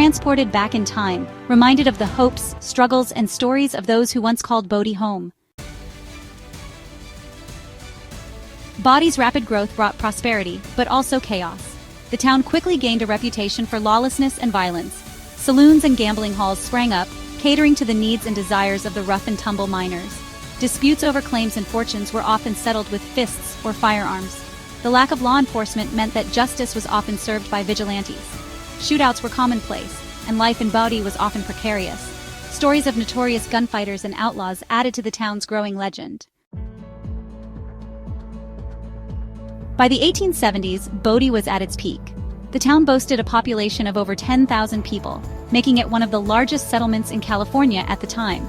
transported back in time, reminded of the hopes, struggles, and stories of those who once called Bodie home. Bodie's rapid growth brought prosperity, but also chaos. The town quickly gained a reputation for lawlessness and violence. Saloons and gambling halls sprang up, catering to the needs and desires of the rough-and-tumble miners. Disputes over claims and fortunes were often settled with fists or firearms. The lack of law enforcement meant that justice was often served by vigilantes. Shootouts were commonplace, and life in Bodie was often precarious. Stories of notorious gunfighters and outlaws added to the town's growing legend. By the 1870s, Bodie was at its peak. The town boasted a population of over 10,000 people, making it one of the largest settlements in California at the time.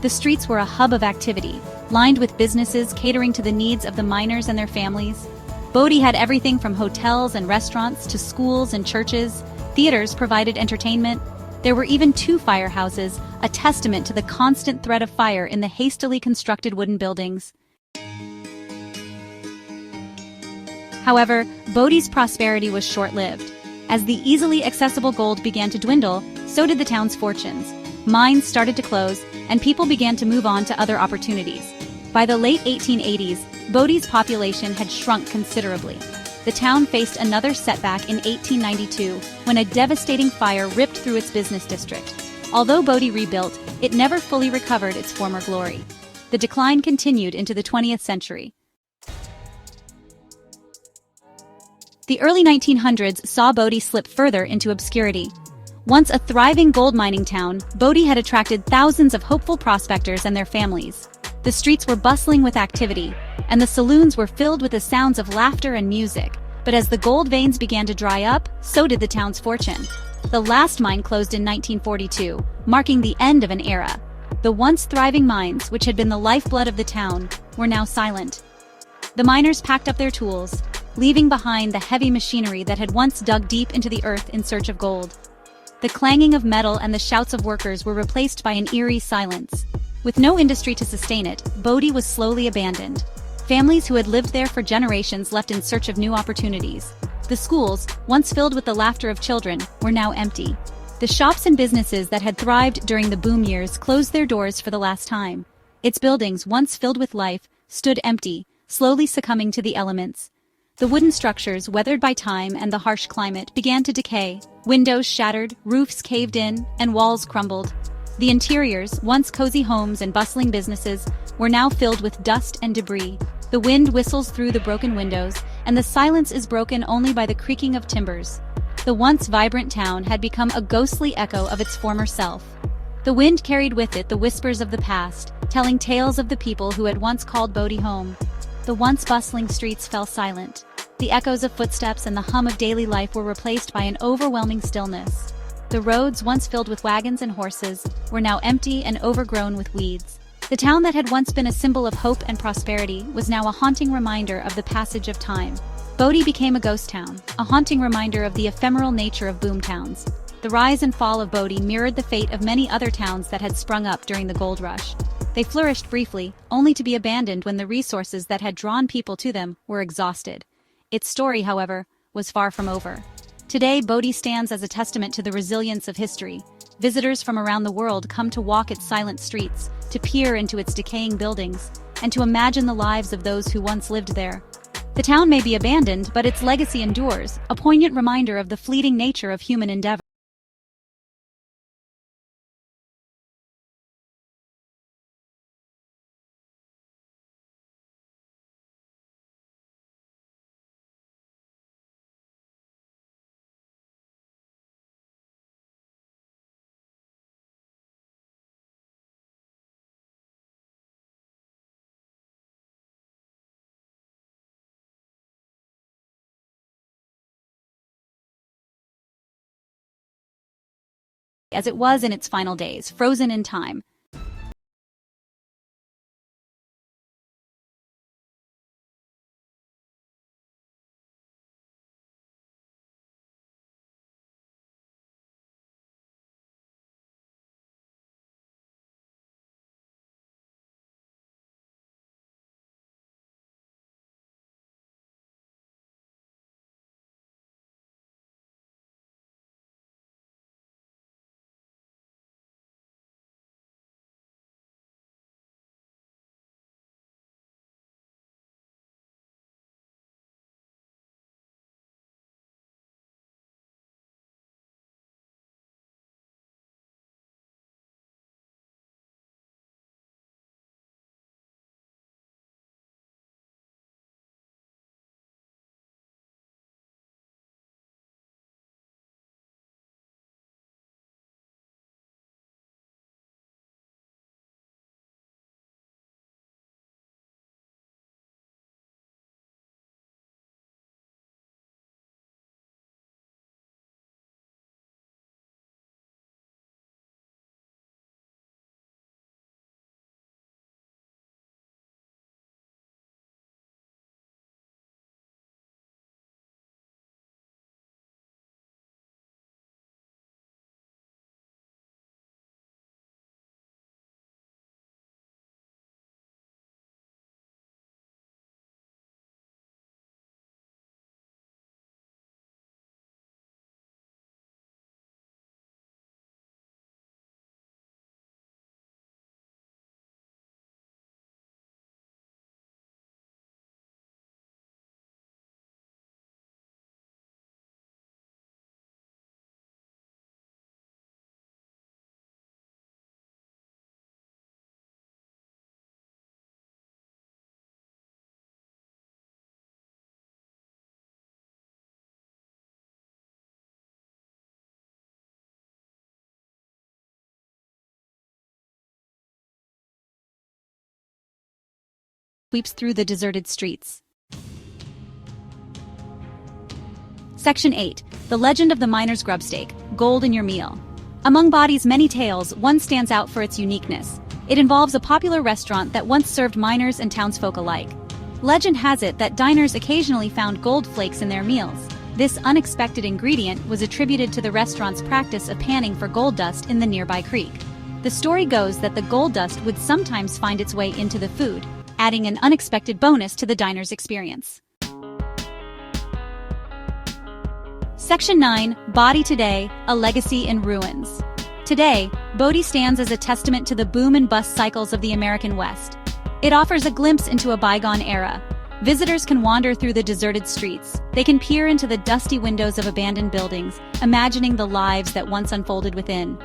The streets were a hub of activity, lined with businesses catering to the needs of the miners and their families. Bodie had everything from hotels and restaurants to schools and churches. Theaters provided entertainment. There were even 2 firehouses, a testament to the constant threat of fire in the hastily constructed wooden buildings. However, Bodie's prosperity was short-lived. As the easily accessible gold began to dwindle, so did the town's fortunes. Mines started to close, and people began to move on to other opportunities. By the late 1880s, Bodie's population had shrunk considerably. The town faced another setback in 1892 when a devastating fire ripped through its business district. Although Bodie rebuilt, it never fully recovered its former glory. The decline continued into the 20th century. The early 1900s saw Bodie slip further into obscurity. Once a thriving gold mining town, Bodie had attracted thousands of hopeful prospectors and their families. The streets were bustling with activity, and the saloons were filled with the sounds of laughter and music. But as the gold veins began to dry up, so did the town's fortune. The last mine closed in 1942, marking the end of an era. The once thriving mines, which had been the lifeblood of the town, were now silent. The miners packed up their tools, leaving behind the heavy machinery that had once dug deep into the earth in search of gold. The clanging of metal and the shouts of workers were replaced by an eerie silence. With no industry to sustain it, Bodie was slowly abandoned. Families who had lived there for generations left in search of new opportunities. The schools, once filled with the laughter of children, were now empty. The shops and businesses that had thrived during the boom years closed their doors for the last time. Its buildings, once filled with life, stood empty, slowly succumbing to the elements. The wooden structures, weathered by time and the harsh climate, began to decay. Windows shattered, roofs caved in, and walls crumbled. The interiors, once cozy homes and bustling businesses, were now filled with dust and debris. The wind whistles through the broken windows, and the silence is broken only by the creaking of timbers. The once vibrant town had become a ghostly echo of its former self. The wind carried with it the whispers of the past, telling tales of the people who had once called Bodie home. The once bustling streets fell silent. The echoes of footsteps and the hum of daily life were replaced by an overwhelming stillness. The roads, once filled with wagons and horses, were now empty and overgrown with weeds. The town that had once been a symbol of hope and prosperity was now a haunting reminder of the passage of time. Bodie became a ghost town, a haunting reminder of the ephemeral nature of boomtowns. The rise and fall of Bodie mirrored the fate of many other towns that had sprung up during the gold rush. They flourished briefly, only to be abandoned when the resources that had drawn people to them were exhausted. Its story, however, was far from over. Today, Bodie stands as a testament to the resilience of history. Visitors from around the world come to walk its silent streets, to peer into its decaying buildings, and to imagine the lives of those who once lived there. The town may be abandoned, but its legacy endures, a poignant reminder of the fleeting nature of human endeavor. As it was in its final days, frozen in time. sweeps through the deserted streets. Section 8. The Legend of the Miner's Grubstake, Gold in Your Meal. Among Bodie's many tales, one stands out for its uniqueness. It involves a popular restaurant that once served miners and townsfolk alike. Legend has it that diners occasionally found gold flakes in their meals. This unexpected ingredient was attributed to the restaurant's practice of panning for gold dust in the nearby creek. The story goes that the gold dust would sometimes find its way into the food, adding an unexpected bonus to the diner's experience. Section 9. Bodie Today, A Legacy in Ruins. Today, Bodie stands as a testament to the boom and bust cycles of the American West. It offers a glimpse into a bygone era. Visitors can wander through the deserted streets. They can peer into the dusty windows of abandoned buildings, imagining the lives that once unfolded within.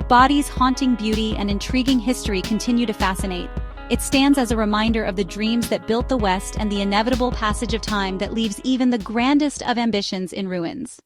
Bodie's haunting beauty and intriguing history continue to fascinate. It stands as a reminder of the dreams that built the West and the inevitable passage of time that leaves even the grandest of ambitions in ruins.